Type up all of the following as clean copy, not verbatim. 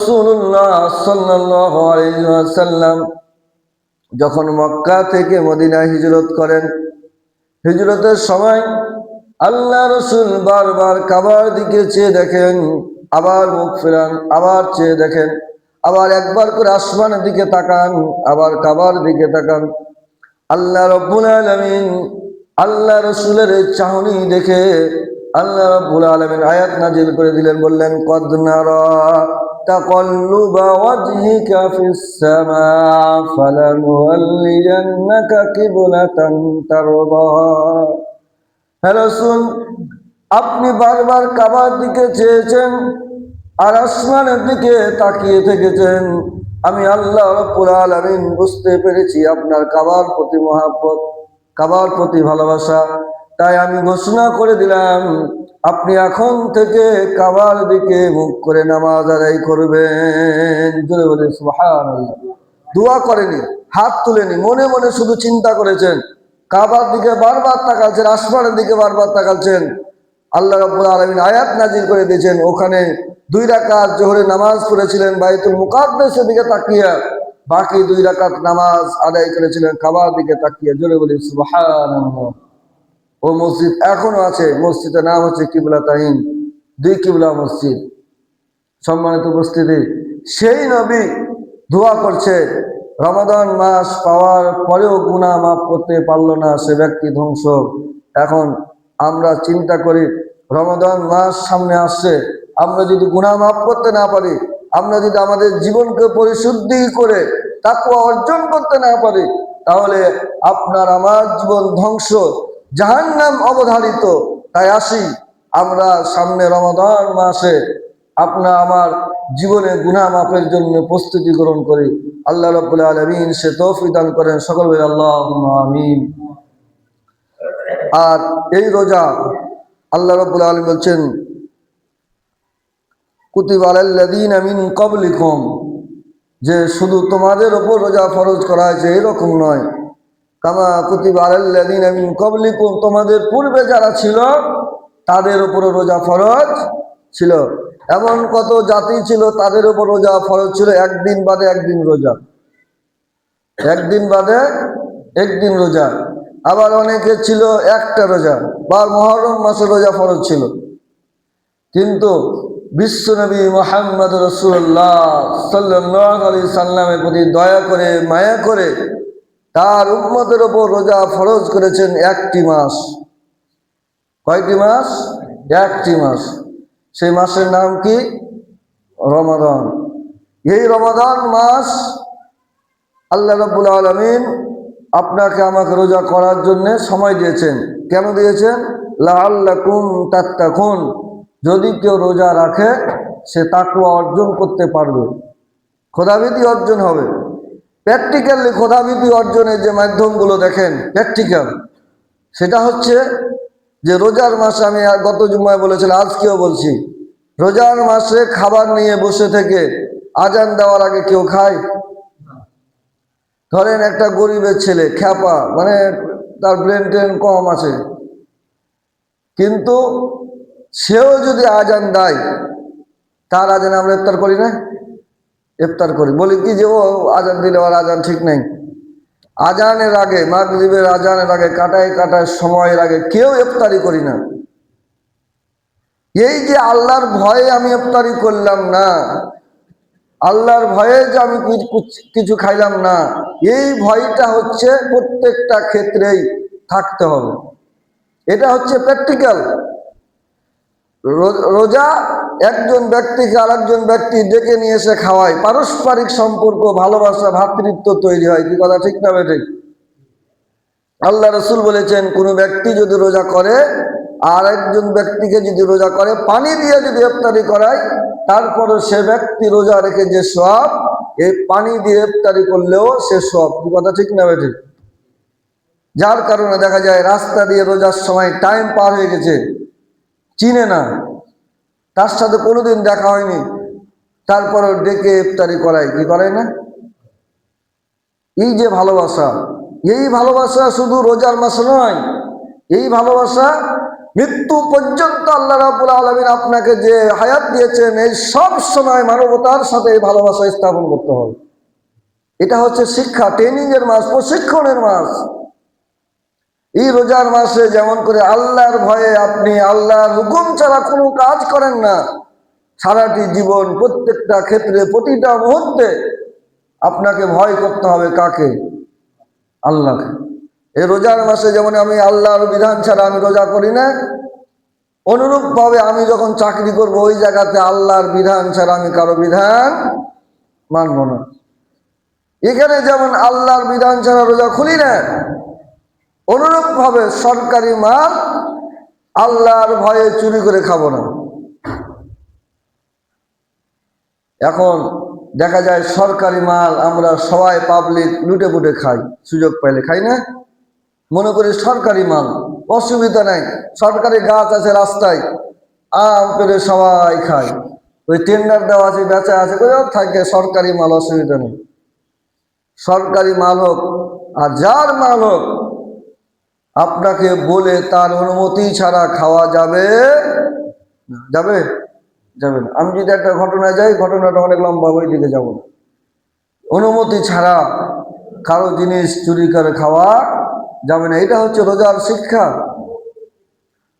রাসূলুল্লাহ সাল্লাল্লাহু আলাইহি ওয়াসাল্লাম যখন মক্কা থেকে মদিনায় হিজরত করেন, হিজরতের সময় আল্লাহ রসুল বারবার কাবার দিকে চেয়ে দেখেন, আবার মুখ ফেরান, আবার চেয়ে দেখেন, আবার একবার করে আসমানের দিকে তাকান, আবার কাবার দিকে তাকান। আল্লাহ রব্বুল আলামিন আল্লাহ রসুলের এই চাহনি দেখে আল্লাহ রব্বুল আলামিন আয়াত নাজিল করে দিলেন, বললেন কদ নারা তাকাল্লুবা ওয়াজহিকা ফিস সামা ফালানুওয়াল্লিয়ান্নাকা কিবলাতান তারদাহা। হে রাসূল, আপনি বারবার কাবার দিকে চেয়েছেন আর আসমানের দিকে তাকিয়ে থেকেছেন। আমি আল্লাহ রাব্বুল আলামিন বুঝতে পেরেছি আপনার কাবার প্রতি মহব্বত, কাবার প্রতি ভালোবাসা। তাই আমি ঘোষণা করে দিলাম, আপনি এখন থেকে কাবার দিকে মুখ করে নামাজ আদায় করবেন। জোরে বলে সুবহানাল্লাহ। দোয়া করেনি, হাত তুলেনি, মনে মনে শুধু চিন্তা করেছেন, কাবার দিকে বারবার তাকাচ্ছেন, আসমানের দিকে বারবার তাকাচ্ছেন। আল্লাহ রাব্বুল আলামিন আয়াত নাজিল করে দিয়েছেন, ওখানে 2 রাকাত জোহরের নামাজ পড়েছিলেন বাইতুল মুকাদ্দাসের দিকে তাকিয়ে, বাকি 2 রাকাত নামাজ আদায় করেছিলেন কাবার দিকে তাকিয়ে। জোরে বলি সুবহানাল্লাহ। ও মসজিদ এখনো আছে, মসজিদের নাম হচ্ছে কিবলাতাইন, 2 কিবলা মসজিদ। সম্মানিত উপস্থিতি, সেই নবী দোয়া করছে, রমাদান মাস পাওয়ার পরেও গুনাহ মাফ করতে পারলো না, সে ব্যক্তি ধ্বংস। এখন আমরা চিন্তা করি, রমাদান মাস সামনে আসছে, আমরা যদি গুনাহ মাফ করতে না পারি, আমরা যদি আমাদের জীবনকে পরিশুদ্ধি করে তাকওয়া অর্জন করতে না পারি, তাহলে আপনার আমার জীবন ধ্বংস, জাহান্নাম অবধারিত। তাই আসি আমরা সামনে রমাদান মাসে আপনার আমার জীবনে গুনাহ মাফের জন্য প্রস্তুতি গ্রহণ করি। আল্লাহ রাব্বুল আলামিন সে তৌফিক দান করেন, সকল বলি আল্লাহুম্মা আমিন। আর এই রোজা আল্লাহ রাব্বুল আলামিন বলছেন, কুতিবা আলাল্লাযীনা মিন ক্বাবলিকুম, যে শুধু তোমাদের উপর রোজা ফরজ করা হয়েছে এরকম নয়। কামা কুতিবা আলাল্লাযীনা মিন ক্বাবলিকুম, তোমাদের পূর্বে যারা ছিল তাদের উপর রোজা ফরজ ছিল। এমন কত জাতি ছিল তাদের উপর রোজা ফরজ ছিল, একদিন বাদে একদিন রোজা, একদিন বাদে একদিন রোজা। আবার অনেকে ছিল একটা রোজা, বা মুহররম মাসে রোজা ফরজ ছিল। কিন্তু বিশ্বনবী মুহাম্মদ রাসূলুল্লাহ সাল্লাল্লাহু আলাইহি সাল্লামের প্রতি দয়া করে, মায়া করে তার উম্মতের উপর রোজা ফরজ করেছেন একটি মাস। কয়টি মাস? একটি মাস। সেই মাসের নাম কি? রমাদান। এই রমাদান মাস আল্লাহ রাব্বুল আলামিন আপনাকে আমাকে রোজা করার জন্য সময় দিয়েছেন। কেন দিয়েছেন? লাআল্লাকুম তাত্তাকুন, যদি কেউ রোজা রাখে সে তাকওয়া অর্জন করতে পারবে, খোদাভীতি অর্জন হবে। প্র্যাকটিক্যালি খোদাভীতি অর্জনের যে মাধ্যমগুলো দেখেন প্র্যাকটিক্যাল, সেটা হচ্ছে যে রোজার মাসে, আমি গত জুমায় বলেছিলাম, আজকেও বলছি, রোজার মাসে খাবার নিয়ে বসে থেকে আজান দেওয়ার আগে কেউ খায়? ধরেন একটা গরিবের ছেলে, খ্যাপা, মানে তার ব্রেন ট্রেন কম আছে, কিন্তু সেও যদি আজান দেয়, তার আজান আমরা ইফতার করি না? ইফতার করি। বলি কি যে ও আজান দিলে আর আজান ঠিক নেই। আজানের আগে, মাগরিবের আজানের আগে, কাটায় কাটায় সময়ের আগে কেউ ইফতারি করি না। এই যে আল্লাহর ভয়ে আমি ইফতারি করলাম না, আল্লাহর ভয়ে যে আমি কিছু খাইলাম না, এই ভয়টা হচ্ছে প্রত্যেকটা ক্ষেত্রেই থাকতে হবে। এটা হচ্ছে প্র্যাকটিক্যাল। রোজা একজন ব্যক্তিকে আরেকজন ব্যক্তি ডেকে নিয়ে এসে খাওয়ায়, পারস্পরিক সম্পর্ক, ভালোবাসা, ভ্রাতৃত্ব তৈরি হয়। কি কথা ঠিক না বেঠিক? আল্লাহ রসুল বলেছেন, কোনো ব্যক্তি যদি রোজা করে আর একজন ব্যক্তিকে যদি রোজা করে, পানি দিয়ে যদি ইফতারি করায়, তারপরে সে ব্যক্তি রোজা রেখে যে সওয়াব, এই পানি দিয়ে ইফতারি করলেও সে সওয়াব। কি কথা ঠিক না বেঠিক? যার কারণে দেখা যায় রাস্তা দিয়ে রোজার সময় টাইম পার হয়ে গেছে, চিনে না, তার সাথে কোনোদিন দেখা হয়নি, তারপরে ডেকে ইফতারি করায়। কি করায় না? এই যে ভালোবাসা, এই ভালোবাসা শুধু রোজার মাসে নয়, এই ভালোবাসা মৃত্যু পর্যন্ত আল্লাহ রাব্বুল আলামিন আপনাকে যে হায়াত দিয়েছেন, এই সব সময় মানবতার সাথে এই ভালোবাসা স্থাপন করতে হবে। এটা হচ্ছে শিক্ষা, ট্রেনিং এর মাস, প্রশিক্ষণের মাস। এই রোজার মাসে যেমন করে আল্লাহর ভয়ে আপনি আল্লাহর হুকুম ছাড়া কোনো কাজ করেন না, সারাটি জীবন প্রত্যেকটা ক্ষেত্রে প্রতিটা মুহূর্তে আপনাকে ভয় করতে হবে কাকে? আল্লাহকে। এই রোজার মাসে যেমন আমি আল্লাহর বিধান ছাড়া আমি রোজা করি না, অনুরূপ ভাবে আমি যখন চাকরি করব ওই জায়গাতে আল্লাহর বিধান ছাড়া আমি কারো বিধান মানব না। এখানে যেমন আল্লাহর বিধান ছাড়া রোজা খুলি না, অনুরূপ ভাবে সরকারি মাল আল্লাহর ভয়ে চুরি করে খাবো না। এখন দেখা যায় সরকারি মাল আমরা সবাই পাবলিক লুটে পুটে খাই, সুযোগ পাইলে খাই না, মনে করি সরকারি মাল অসুবিধা নাই, সরকারি গাছ আছে রাস্তায়, আম পেরে সবাই খায়, ওই টেন্ডার দেওয়া আছে, বেচা আছে, থাকে সরকারি মাল, অসুবিধা নেই। সরকারি মাল হোক আর যার মাল হোক, আপনাকে বলে তার অনুমতি ছাড়া খাওয়া যাবে যাবে যাবে না। আমি যদি একটা ঘটনায় যাই, ঘটনাটা অনেক লম্বা, ওই দিকে যাব না। অনুমতি ছাড়া কারো জিনিস চুরি করে খাওয়া যাবে না। এটা হচ্ছে রোজার শিক্ষা।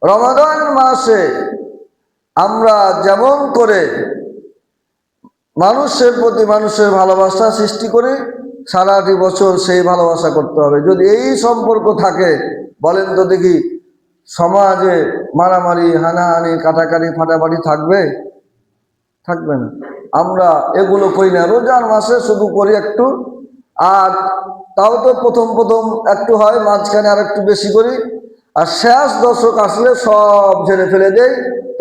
রমাদান মাসে আমরা যেমন করে মানুষের প্রতি মানুষের ভালোবাসা সৃষ্টি করি, সারাটি বছর সেই ভালোবাসা করতে হবে। যদি এই সম্পর্ক থাকে, বলেন তো দেখি, সমাজে মারামারি, হানাহানি, কাটাকাটি, ফাটাফাটি থাকবে? থাকবে না। আমরা এগুলো করি না, রোজার মাসে শুধু করি একটু, আর তাও তো প্রথম প্রথম একটু হয়, মাঝখানে আর একটু বেশি করি, আর শেষ দশক আসলে সব ঝেড়ে ফেলে দেই।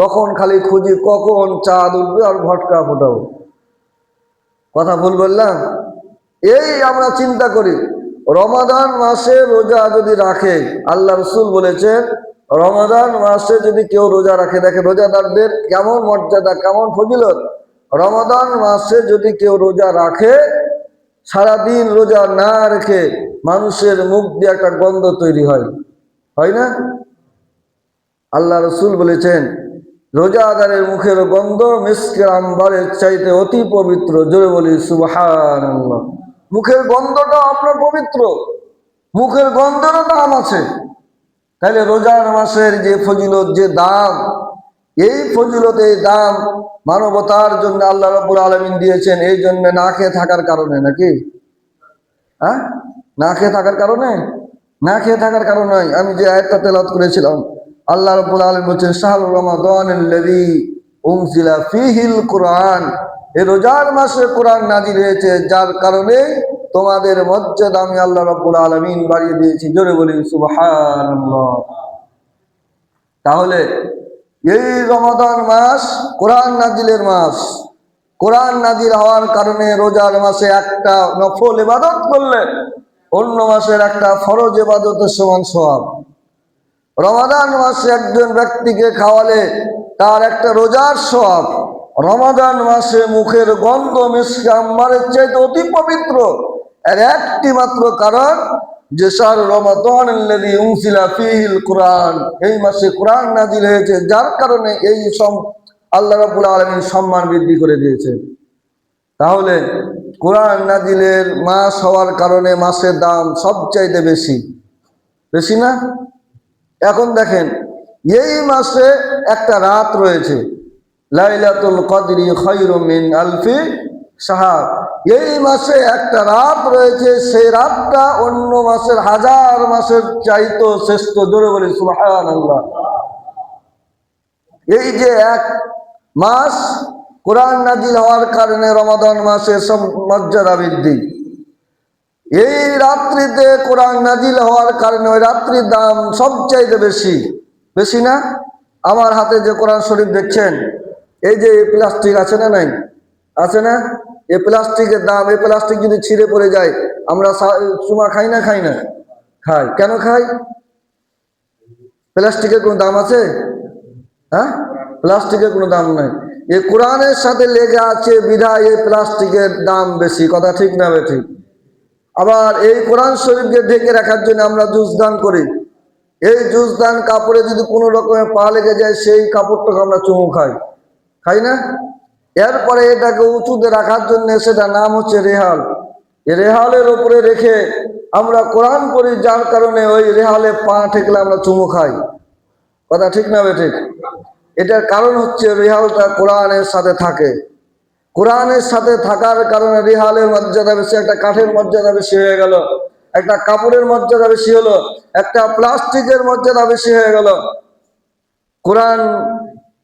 তখন খালি খুঁজি কখন চাঁদ উঠবে আর ভটকা ফোটাবো। কথা ভুল বললাম? এই আমরা চিন্তা করি। রমাদান মাসে রোজা যদি রাখে, আল্লাহ রসুল বলেছেন রমাদান মাসে যদি কেউ রোজা রাখে, দেখে রোজাদারদের কেমন মর্যাদা, কেমন ফজিলত। রমাদান মাসে যদি কেউ রোজা রাখে, সারাদিন রোজা না রেখে মানুষের মুখ দিয়ে একটা গন্ধ তৈরি হয়, হয় না? আল্লাহ রসুল বলেছেন রোজাদারের মুখের গন্ধ মিসকের আম্বারের চাইতে অতি পবিত্র। জোরে বলি সুবহানাল্লাহ। মুখের গন্ধটা আপনার পবিত্র, মুখের গন্ধেরও দাম আছে। তাইলে রোজার মাসের যে ফজিলত, যে দাম, এই ফজিলত, এই দাম মানবতার জন্য আল্লাহ রাব্বুল আলামিন দিয়েছেন। এই জন্য না খেয়ে থাকার কারণে নাকি? হ্যাঁ, না খেয়ে থাকার কারণে? না খেয়ে থাকার কারণে নয়। আমি যে আয়াতটা তেলাওয়াত করেছিলাম, আল্লাহ রাব্বুল আলামিন বলেছেন শাহরুর রমাদানিল্লাযী উনজিলা ফীহিল কুরআন, এই রোজার মাসে কোরআন নাযিল হয়েছে, যার কারণে তোমাদের মর্যাদা আমি আল্লাহ রাব্বুল আলামিন বাড়িয়ে দিয়েছি। জোরে বলি সুবহানাল্লাহ। তাহলে এই রমাদান মাস কোরআন নাযিলের মাস। কোরআন নাযিল হওয়ার কারণে রোজার মাসে একটা নফল ইবাদত করলে অন্য মাসের একটা ফরজ ইবাদতের সমান সওয়াব। রমাদান মাসে একজন ব্যক্তিকে খাওয়ালে তার একটা রোজার সওয়াব। রমাদান মাসে মুখের গন্ধ মিসকে আম্বারের চাইতে অতি পবিত্র। এর একটি মাত্র কারণ যে শাহরু রমাদানিল্লাযী উনজিলা ফীহিল কুরআন, এই মাসে কোরআন নাযিল হয়েছে, যার কারণে এই আল্লাহ রাব্বুল আলামিন সম্মান বৃদ্ধি করে দিয়েছে। তাহলে কোরআন নাযিলের মাস হওয়ার কারণে মাসের দাম সবচাইতে বেশি, বেশি না? এখন দেখেন, এই মাসে একটা রাত রয়েছে, লাইলাতুল কদরি খায়রুম মিন আলফি শাহর। এই মাসে একটা রাত রয়েছে, সেই রাতটা অন্য মাসের হাজার মাসের চাইতো শ্রেষ্ঠ। জোরে বলি সুবহানাল্লাহ। এই যে এক মাস কোরআন নাযিল হওয়ার কারণে রমাদান মাসের সব মর্যাদা বৃদ্ধি। এই রাত্রিতে কোরআন নাযিল হওয়ার কারণে ওই রাত্রির দাম সবচাইতে বেশি, বেশি না? আমার হাতে যে কোরআন শরীফ দেখছেন, এই যে প্লাস্টিক আছে না, নাই আছে না? এই প্লাস্টিকের দাম, এই প্লাস্টিক যদি ছিঁড়ে পড়ে যায়, আমরা চুমা খাই না? খাই না? খাই। কেন খাই? প্লাস্টিকের কোনো দাম আছে? হ্যাঁ, প্লাস্টিকের কোনো দাম নাই। এই কোরআনের সাথে লেগে আছে বিধায় এই প্লাস্টিকের দাম বেশি। কথা ঠিক না ঠিক? আবার এই কোরআন শরীফকে ঢেকে রাখার জন্য আমরা জুস দান করি, এই জুজদান কাপড়ে যদি কোনো রকমের পা লেগে যায় সেই কাপড়টাকে আমরা চুমু খাই, খাই না? এরপরে এটাকে উঁচুতে রাখার জন্য সেটা নাম হচ্ছে রেহাল। রেহালের উপরে রেখে আমরা কোরআন পড়ি, যার কারণে ওই রেহালে পা ঠেকলে আমরা চুমু খাই। কথা ঠিক না বেঠিক? এটার কারণ হচ্ছে রেহালটা কোরআনের সাথে থাকে। কোরআনের সাথে থাকার কারণে রেহালের মর্যাদা বেশি, একটা কাঠের মর্যাদা বেশি হয়ে গেল, একটা কাপড়ের মর্যাদা বেশি হলো, একটা প্লাস্টিকের মর্যাদা বেশি হয়ে গেল। কোরআন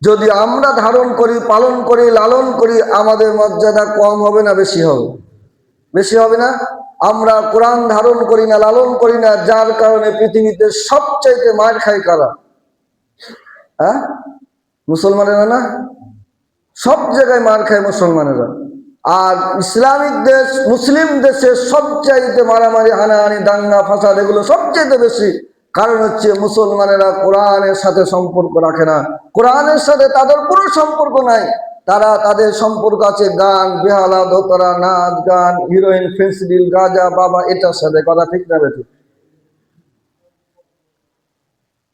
যদি আমরা ধারণ করি, পালন করি, লালন করি, আমাদের মর্যাদা কম হবে না বেশি হবে? বেশি হবে না? আমরা কোরআন ধারণ করি না, লালন করি না, যার কারণে পৃথিবীতে সবচাইতে মার খায় কারা? হ্যাঁ, মুসলমানেরা না? সব জায়গায় মার খায় মুসলমানেরা। আর ইসলামিক দেশ, মুসলিম দেশে সবচাইতে মারামারি, হানাহানি, দাঙ্গা ফাসাদ এগুলো সবচাইতে বেশি। কারণ হচ্ছে মুসলমানেরা কোরআনের সাথে সম্পর্ক রাখে না, কোরআনের সাথে তাদের কোনো সম্পর্ক নাই। তারা তাদের সম্পর্ক আছে গান, বেহালা, দোতরা, নাচ গান, হিরোইন, ফেন্সিডিল, গাঁজা, বাবা, এটার সাথে। কথা ঠিক না বেঠিক?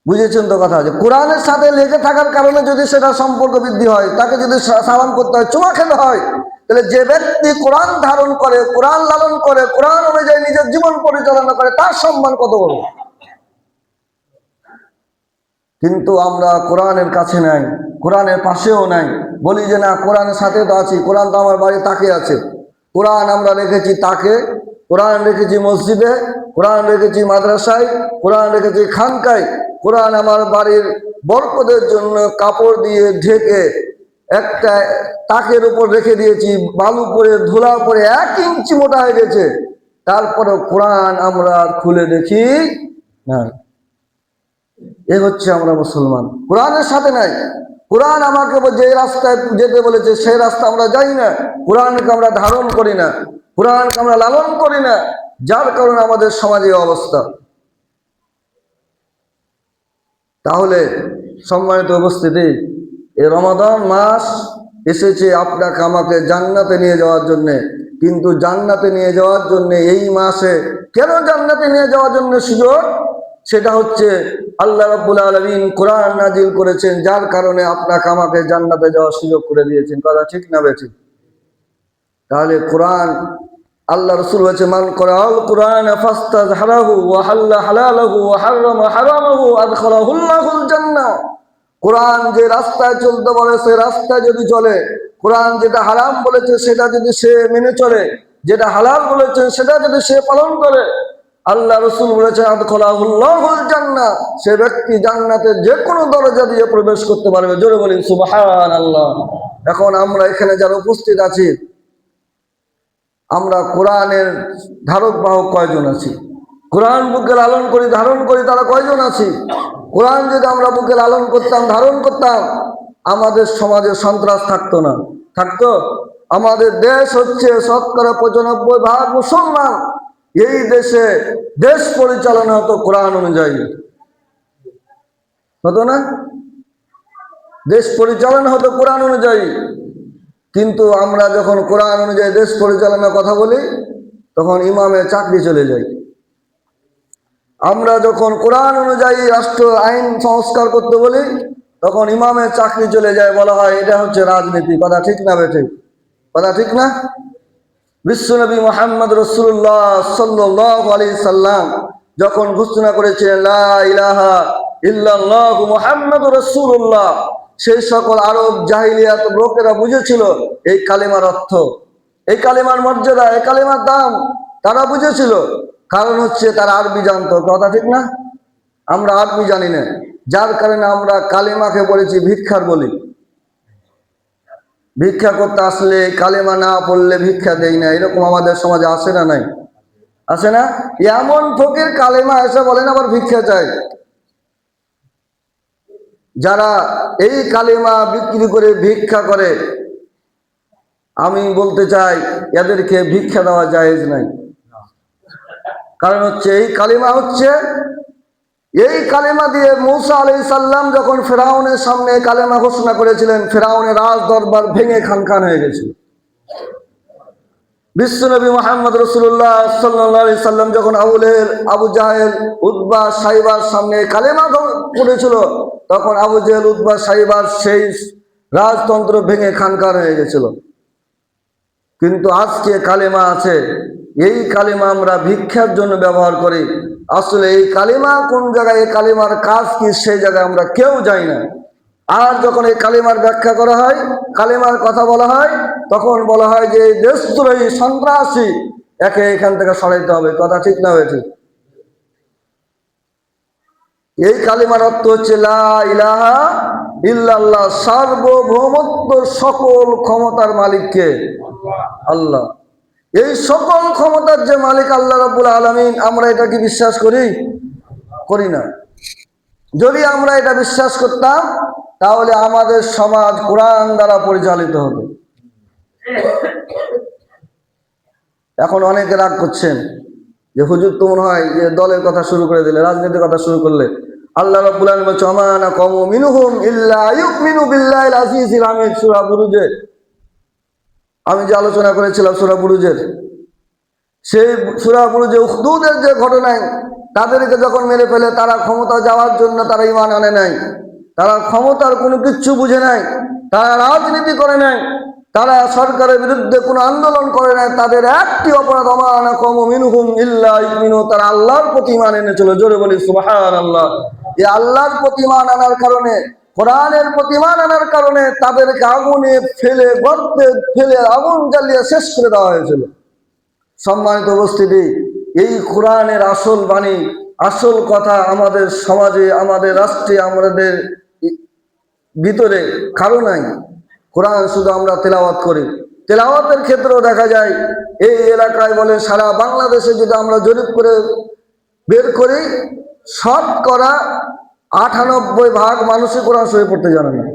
বুঝেছেন তো কথা? যে কোরআনের সাথে লেগে থাকার কারণে যদি সেটা সম্পর্ক বৃদ্ধি হয়, তাকে যদি সালাম করতে হয়, চুমা খেতে হয়, তাহলে যে ব্যক্তি কোরআন ধারণ করে, কোরআন লালন করে, কোরআন অনুযায়ী নিজের জীবন পরিচালনা করে, তার সম্মান কত বড়। কিন্তু আমরা কোরআনের কাছে নাই, কোরআনের পাশেও নাই। বলি যে না, কোরআনের সাথে তো আছি, কোরআন তো আমার বাড়ি তাকে আছে। কোরআন আমরা রেখেছি তাকে, কোরআন রেখেছি মসজিদে, কোরআন রেখেছি মাদ্রাসায়, কোরআন রেখেছি খানকায়। কোরআন আমার বাড়ির বরকতের জন্য কাপড় দিয়ে ঢেকে একটা তাকের উপর রেখে দিয়েছি, বালু পরে, ধুলা পরে 1 ইঞ্চি মোটা হয়ে গেছে। তারপরে কোরআন আমরা খুলে দেখি না। এ হচ্ছে আমরা মুসলমান, কোরআনের সাথে নাই। কোরআন আমাকে যে রাস্তায় যেতে বলেছে সেই রাস্তা আমরা যাই না, কোরআনকে আমরা ধারণ করি না, কোরআনকে আমরা লালন করি না, যার কারণে আমাদের সমাজে অবস্থা। তাহলে সম্মানিত উপস্থিতি, এই রমাদান মাস এসেছে আপনাকে আমাকে জান্নাতে নিয়ে যাওয়ার জন্যে। কিন্তু জান্নাতে নিয়ে যাওয়ার জন্য এই মাসে কেন জান্নাতে নিয়ে যাওয়ার জন্য সুযোগ? সেটা হচ্ছে আল্লাহ রাব্বুল আলামিন কোরআন নাজিল করেছেন, যার কারণে আপনাকে আমাকে জান্নাতে যাওয়ার সুযোগ করে দিয়েছেন। কথা ঠিক না বেঠিক? তাহলে কোরআন, আল্লাহ রাসূল বলেছে, মান ক্বরাআল কুরআন ফাস্তাযহারাহু ওয়া হাল্লা হালালাহু ওয়া হারামা হারামাহু আদখালাহুল্লাহুল জান্নাহ। কোরআন যে রাস্তায় চলতে বলে সে রাস্তায় যদি চলে, কোরআন যেটা হারাম বলেছে সেটা যদি সে মেনে চলে, যেটা হালাল বলেছে সেটা যদি সে পালন করে, আল্লাহ রাসূল বলেছেন আদখালাহুল্লাহুল জান্নাহ, সে ব্যক্তি জান্নাতের যে কোনো দরজা দিয়ে প্রবেশ করতে পারবে। জোরে বলি সুবহানাল্লাহ। এখন আমরা এখানে যারা উপস্থিত আছি, আমরা কোরআনের ধারক বাহক কয়জন আছি? কোরআন বুকে লালন করি, ধারণ করি, তারা কয়জন আছি? কোরআন যদি আমরা বুকে লালন করতাম, ধারণ করতাম, আমাদের সমাজে সন্ত্রাস থাকতো না। থাকতো? আমাদের দেশ হচ্ছে শতকরা 95% মুসলমান। এই দেশে দেশ পরিচালনা হতো কোরআন অনুযায়ী, হতো না? দেশ পরিচালনা হতো কোরআন অনুযায়ী। কিন্তু আমরা যখন কোরআন অনুযায়ী দেশ পরিচালনার কথা বলি, তখন ইমামের চাকরি চলে যায়। আমরা যখন কোরআন অনুযায়ী রাষ্ট্র আইন সংস্কার করতে বলি, তখন ইমামের চাকরি চলে যায়, বলা হয় এটা হচ্ছে রাজনীতি। কথা ঠিক না বেঠিক? কথা ঠিক না? বিশ্বনবী মুহাম্মদ রাসূলুল্লাহ সাল্লাল্লাহু আলাইহি সাল্লাম যখন ঘোষণা করেছিলেন লা ইলাহা ইল্লাল্লাহ মুহাম্মাদুর রাসূলুল্লাহ, সেই সকল আরব জাহিলিয়াত লোকেরা বুঝেছিল এই কালেমার অর্থ, এই কালেমার মর্যাদা, এই কালেমার দাম তারা বুঝেছিল। কারণ হচ্ছে তারা আরবি জানতো। কথা ঠিক না? আমরা আরবি জানি না, যার কারণে আমরা কালেমাকে বলেছি ভিক্ষার বলি। ভিক্ষা করতে আসলে কালেমা না পড়লে ভিক্ষা দেই না, এরকম আমাদের সমাজে আসে না? নাই আসে না? এমন ফকির কালেমা এসে বলেন আবার ভিক্ষা চাই। যারা এই কালেমা বিক্রি করে ভিক্ষা করে, আমি বলতে চাই এদেরকে ভিক্ষা দেওয়া জায়েজ নাই। কারণ হচ্ছে এই কালেমা হচ্ছে, এই কালেমা দিয়ে মূসা আলাইহিস সালাম যখন ফেরাউনের সামনে কালেমা ঘোষণা করেছিলেন, ফেরাউনের রাজ দরবার ভেঙে খানখান হয়ে গেছিল। বিশ্বনবী মুহাম্মদ রাসূলুল্লাহ সাল্লাল্লাহু আলাইহি সাল্লাম যখন আবু জাহেল উতবা সাইবার সামনে কালেমা পড়েছিল, তখন আবু জাহেল উতবা সাইবার সেই রাজতন্ত্র ভেঙে খানকার হয়ে গেছিল। কিন্তু আজকে কালেমা আছে, এই কালেমা আমরা ভিক্ষার জন্য ব্যবহার করি। আসলে এই কালেমা কোন জায়গায়, এই কালেমার কাজ কি, সেই জায়গায় আমরা কেউ যাই না। আর যখন এই কালেমার ব্যাখ্যা করা হয়, কালেমার কথা বলা হয়, তখন বলা হয় যে এই দেশদ্রোহী সন্ত্রাসী, একে এখান থেকে সরাইতে হবে। কথা ঠিক না ঠিক? এই কালিমার অর্থ হচ্ছে লা ইলাহা ইল্লাল্লাহ, সার্বভৌমত্ব সকল ক্ষমতার মালিককে আল্লাহ। এই সকল ক্ষমতার যে মালিক আল্লাহ রাব্বুল আলামিন, আমরা এটা কি বিশ্বাস করি? করি না। যদি আমরা এটা বিশ্বাস করতাম, তাহলে আমাদের সমাজ কোরআন দ্বারা পরিচালিত হতো। এখন অনেকে রাগ করছেন যে হুজুর তো মনে হয় যে দলের কথা শুরু করে দিলে, রাজনীতির কথা শুরু করলে। আল্লাহ রাব্বুল আলামিন বলেন ওয়া মা নাকামু মিনহুম ইল্লা ইউমিনু বিল্লাহিল আজিজিল হামিদ, সূরা বুরুজে আমি যে আলোচনা করেছিলাম, সূরা বুরুজের সেই সূরা বুরুজে উখদুদের যে ঘটনায় তাদেরকে যখন মেরে ফেলে, তারা ক্ষমতা যাওয়ার জন্য তারা ঈমান আনে নাই, তারা ক্ষমতার কোনো কিচ্ছু বুঝে নাই, তারা রাজনীতি করে নাই, তারা সরকারের বিরুদ্ধে কোনো আন্দোলন করে নাই। তাদের একটি অপরাধ, ওয়া মা নাকামু মিনহুম ইল্লা ইউমিনু, তারা আল্লাহর প্রতি ঈমান এনেছিল। জোরে বলি সুবহানাল্লাহ। এই আল্লাহর প্রতি ঈমান আনার কারণে, কোরআনের প্রতি ঈমান আনার কারণে তাদেরকে আগুনে ফেলে, গর্তে ফেলে আগুন জ্বালিয়ে শেষ করে দেওয়া হয়েছিল। সম্মানিত উপস্থিতি, এই কোরআনের আসল বাণী, আসল কথা আমাদের সমাজে, আমাদের রাষ্ট্রে, আমাদের ভিতরে কারো নাই। কোরআন শুধু আমরা তেলাওয়াত করি। তেলাওয়াতের ক্ষেত্রেও দেখা যায়, এই এলাকায় বলে সারা বাংলাদেশে যদি আমরা জরিপ করে বের করি, শতকরা 98% মানুষই কোরআন শরীফ পড়তে জানে না।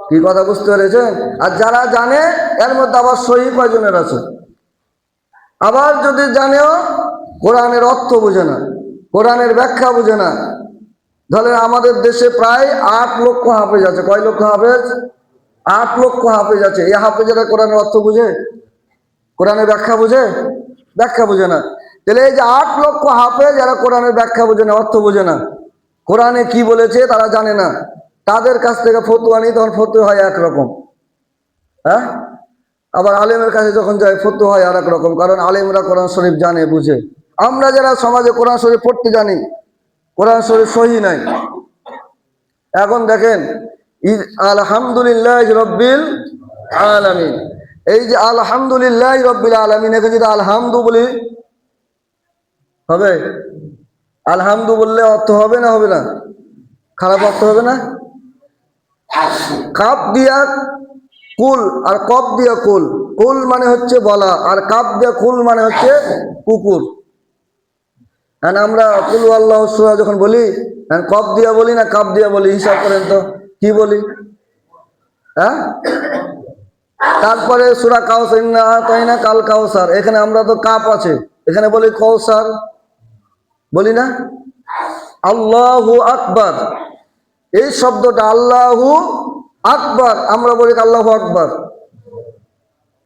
কি কথা বুঝতে পেরেছেন? আর যারা জানে, এর মধ্যে আবার সহি কয়জনের আছে। আবার যদি জানেও, কোরআনের অর্থ বোঝে না, কোরআনের ব্যাখ্যা বোঝে না। ধরেন আমাদের দেশে প্রায় 8 লক্ষ হাফেজ আছে। কয় লক্ষ হাফেজ? 8 লক্ষ হাফেজ আছে। এই হাফেজেরা কোরআনের অর্থ বুঝে? কোরআনের ব্যাখ্যা বুঝে? ব্যাখ্যা বুঝে না। তাহলে এই যে 8 লক্ষ হাফেজ, যারা কোরআনের ব্যাখ্যা বুঝে না, অর্থ বুঝে না, কোরআনে কি বলেছে তারা জানে না, তাদের কাছ থেকে ফতোয়া নিই, তখন ফতোয়া হয় একরকম। হ্যাঁ, আবার আলেমের কাছে যখন যায়, ফতোয়া হয় আর এক রকম। কারণ আলেমরা কোরআন শরীফ জানে, বুঝে। আমরা যারা সমাজে কোরআন শরীফ পড়তে জানি, কোরআন শরীফ সহি নাই। এখন দেখেন, আলহামদুলিল্লাহ রব্বিল আলামিন, এই যে আলহামদুলিল্লাহ রব্বিল আলামিন, এখানে যদি আলহামদু বলি, হবে? আলহামদু বললে অর্থ হবে না? হবে না? খারাপ অর্থ হবে না? কাপ দিয়া কুল আর কপ দিয়া কুল, কুল মানে হচ্ছে বলা, আর কাপ দিয়া কুল মানে হচ্ছে কুকুর। হ্যাঁ, আমরা কুল আল্লাহ সূরা যখন বলি, হ্যাঁ, কপ দিয়া বলি না কাপ দিয়া বলি? হিসাব করেন তো, কি বলি? হ্যাঁ, তারপরে সূরা কাউসার, ইন্না আতাইনা কাল কাউসার, এখানে আমরা তো কাপ আছে, এখানে বলি কৌসার, বলি না? আল্লাহু আকবার, এই শব্দটা আল্লাহু আকবার, আমরা বলি আল্লাহু আকবার।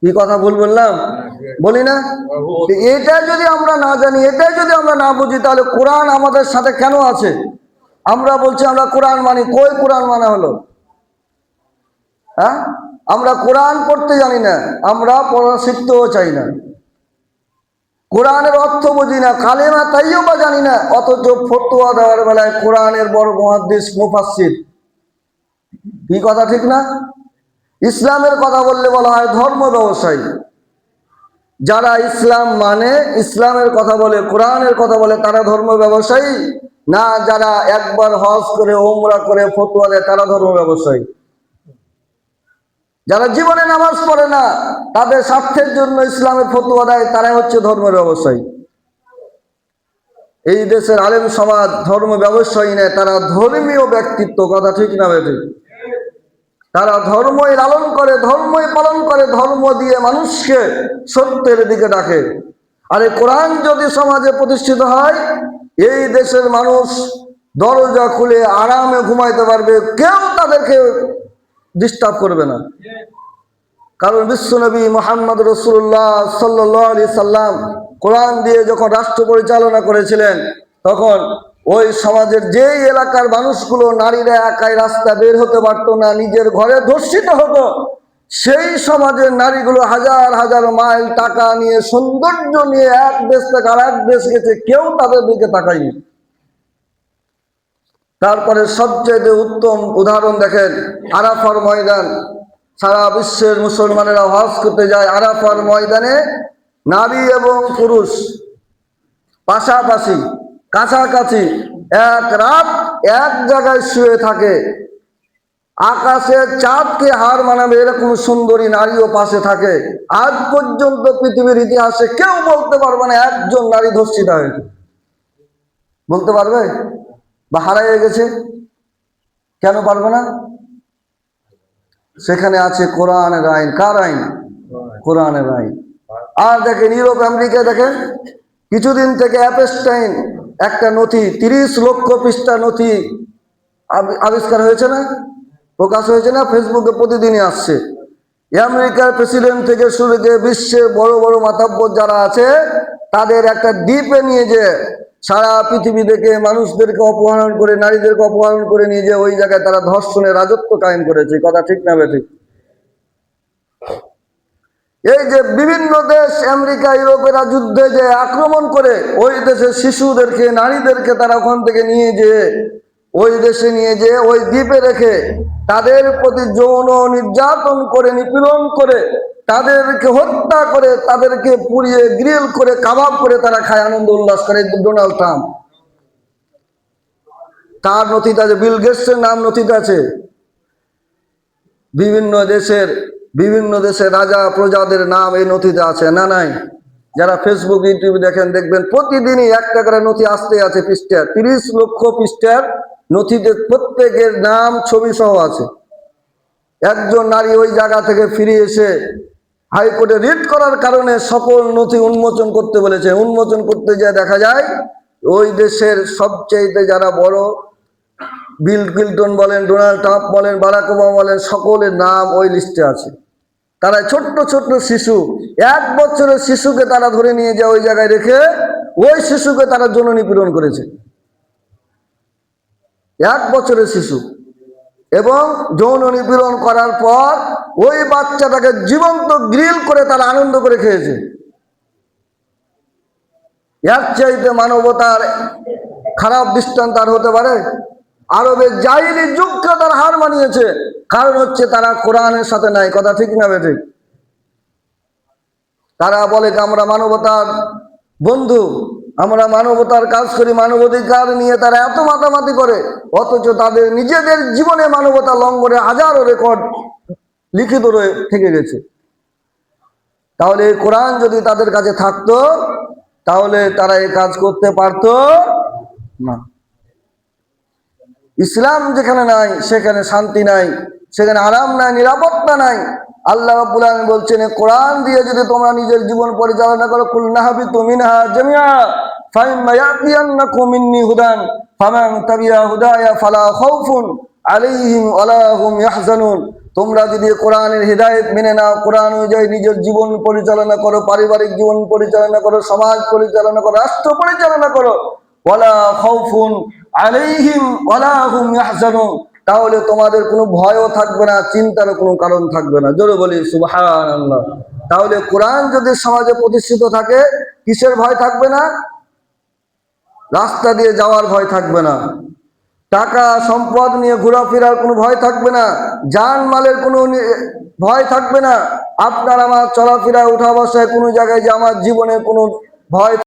কি কথা ভুল বললাম? বলি না? এটা যদি আমরা না জানি, এটা যদি আমরা না বুঝি, তাহলে কোরআন আমাদের সাথে কেন আছে? আমরা বলছি আমরা কোরআন মানি, কই কোরআন মানা হলো? হ্যাঁ, আমরা কোরআন পড়তে জানি না, আমরা পড়া শিখতেও চাই না, কোরআনের অর্থ বুঝি না, কালেমা তাইও বা জানি না, অথচ ফতোয়া দেওয়ার বেলায় কোরআনের বড় মুহাদ্দিস মুফাসসির। কি কথা ঠিক না? ইসলামের কথা বললে বলা হয় ধর্ম ব্যবসায়ী। যারা ইসলাম মানে, ইসলামের কথা বলে, কোরআনের কথা বলে, তারা ধর্ম ব্যবসায়ী না? যারা একবার হজ করে, ওমরা করে ফতোয়া দেয়, তারা ধর্ম ব্যবসায়ী। যারা জীবনে নামাজ পড়ে না, তাদের স্বার্থের জন্য ইসলামের ফতোয়া দেয়, তারাই হচ্ছে ধর্মের ব্যবসায়ী। এই দেশের আলেম সমাজ ধর্ম ব্যবসায়ী নেয়, তারা ধর্মীয় ব্যক্তিত্ব। কথা ঠিক না বেঠিক? তারা ধর্মই লালন করে, ধর্মই পালন করে, ধর্ম দিয়ে মানুষকে সত্যের দিকে ডাকে। আর এই কোরআন যদি সমাজে প্রতিষ্ঠিত হয়, এই দেশের মানুষ দরজা খুলে আরামে ঘুমাইতে পারবে, কেউ তাদেরকে ডিস্টার্ব করবে না। কারণ বিশ্বনবী মুহাম্মদ রাসূলুল্লাহ সাল্লাল্লাহু আলাইহি সাল্লাম কোরআন দিয়ে যখন রাষ্ট্র পরিচালনা করেছিলেন, তখন ওই সমাজের যেই এলাকার মানুষগুলো নারীরা একাই রাস্তা বের হতে পারতো না, নিজের ঘরে ধর্ষিত হতো, সেই সমাজের নারীগুলো হাজার হাজার মাইল টাকা নিয়ে, সৌন্দর্য নিয়ে এক দেশ থেকে আর এক দেশ গেছে, কেউ তাদের দিকে তাকায়নি। তারপরে সবচেয়ে উত্তম উদাহরণ দেখেন আরাফার ময়দান। সারা বিশ্বের মুসলমানেরা হজ করতে যায়। আরাফার ময়দানে নারী এবং পুরুষ পাশাপাশি কাছাকাছি এক রাত এক জায়গায় শুয়ে থাকে। আকাশের চাঁদকে হার মানাবে এরকম সুন্দরী নারীও পাশে থাকে। আজ পর্যন্ত পৃথিবীর ইতিহাসে কেউ বলতে পারবে না একজন নারী ধর্ষিতা হয়েছে। বলতে পারবে? বা হারাইয়ে গেছে? কেন পারবে না? সেখানে আছে কোরআনের আইন। কার আইন? কোরআনের আইন। আর দেখেন ইউরোপ আমেরিকা, দেখেন কিছুদিন থেকে অ্যাপস্টাইন একটা নথি, 30 লক্ষ পৃষ্ঠা নথি আবিষ্কার হয়েছে না, প্রকাশ হয়েছে না, ফেসবুকে প্রতিদিনই আসছে। আমেরিকার প্রেসিডেন্ট থেকে শুরু করে বিশ্বের বড় বড় মাতাব্বর যারা আছে, তাদের একটা দ্বীপে নিয়ে যে সারা পৃথিবী থেকে মানুষদেরকে অপহরণ করে, নারীদেরকে অপহরণ করে নিয়ে যে ওই জায়গায় তারা ধর্ষণের রাজত্ব কায়েম করেছে। কথা ঠিক না বেঠিক? এই যে বিভিন্ন দেশ আমেরিকা ইউরোপেরা যুদ্ধে যে আক্রমণ করে ওই দেশের শিশুদেরকে, নারীদেরকে তারা ওখান থেকে নিয়ে যেয়ে ওই দেশে নিয়ে যেয়ে ওই দ্বীপে রেখে তাদের প্রতি যৌন নির্যাতন করে, নিপীড়ন করে, তাদেরকে হত্যা করে, তাদেরকে পুড়িয়ে গ্রিল করে, কাবাব করে তারা খায়, আনন্দ উল্লাস করে। ডোনাল্ড ট্রাম্প, তার নথিতে আছে, বিল গেটসের নাম নথিতে আছে। বিভিন্ন দেশের রাজা প্রজাদের নাম এই নথিতে আছে না? নাই? যারা ফেসবুক ইউটিউব দেখেন, দেখবেন প্রতিদিনই একটা করে নথি আসতে আছে পৃষ্ঠা। 30 লক্ষ পৃষ্ঠার নথিতে প্রত্যেকের নাম ছবি সহ আছে। একজন নারী ওই জায়গা থেকে ফিরে এসে হাইকোর্টে রিট করার কারণে সকল নথি উন্মোচন করতে বলেছে। উন্মোচন করতে যায় দেখা যায় ওই দেশের সবচেয়ে যারা বড়, বিল ক্লিন্টন বলেন, ডোনাল্ড ট্রাম্প বলেন, বারাক ওবামা বলেন, সকলের নাম ওই লিস্টে আছে। তারা ছোট্ট ছোট্ট শিশু, 1 বছরের শিশুকে তারা ধরে নিয়ে যায় ওই জায়গায় রেখে, ওই শিশুকে তারা যৌন নিপীড়ন করেছে। 1 বছরের শিশু। এবং যৌন নিপীড়ন করার পর ওই বাচ্চাটাকে জীবন্ত গ্রিল করে তারা আনন্দ করে খেয়েছে। এর চাইতে মানবতার খারাপ দৃষ্টান্ত আর হতে পারে? আরবের জাহিলি যুগকে তারা হার মানিয়েছে। কারণ হচ্ছে তারা কোরআনের সাথে নাই। কথা ঠিক না বেঠিক? তারা বলে আমরা মানবতার বন্ধু, আমরা মানবতার কাজ করি, মানবাধিকার নিয়ে তারা এত মাতামাতি করে, অথচ তাদের নিজেদের জীবনে মানবতা লঙ্ঘনে হাজারো রেকর্ড লিখিত থেকে গেছে। তাহলে এই কোরআন যদি তাদের কাছে থাকতো, তাহলে তারা এই কাজ করতে পারতো না। ইসলাম যেখানে নাই সেখানে শান্তি নাই, সেখানে আরাম নাই, নিরাপত্তা নাই। আল্লাহ রাব্বুল আলামিন বলছেন, কোরআন দিয়ে যদি তোমরা নিজের জীবন পরিচালনা করো, কুল নাহবিতু মিনহা জামিআ ফাইম্মা ইয়াতিয়ান্নাকুম মিন্নী হুদান ফামান তাবিআ হুদায়া ফালা খাউফুন আলাইহিম ওয়ালা হুম ইয়াহজানুন। তোমরা যদি কোরআনের হিদায়াত মেনে নাও, কোরআন অনুযায়ী নিজের জীবন পরিচালনা করো, পারিবারিক জীবন পরিচালনা করো, সমাজ পরিচালনা করো, রাষ্ট্র পরিচালনা করো, ওয়ালা খাউফুন আলাইহিম ওয়ালা হুম ইয়াহজানুন, তাহলে তোমাদের কোনো ভয়ও থাকবে না, চিন্তারও কোনো কারণ থাকবে না। জোরে বলি সুবহানাল্লাহ। তাহলে কোরআন যদি সমাজে প্রতিষ্ঠিত থাকে, কিসের ভয় থাকবে না? রাস্তা দিয়ে যাওয়ার ভয় থাকবে না, টাকা সম্পদ নিয়ে ঘোরাফেরার কোনো ভয় থাকবে না, জানমালের কোনো ভয় থাকবে না, আপনার আমার চলাফেরা উঠা বসায় কোনো জায়গায় যে আমার জীবনে কোনো ভয়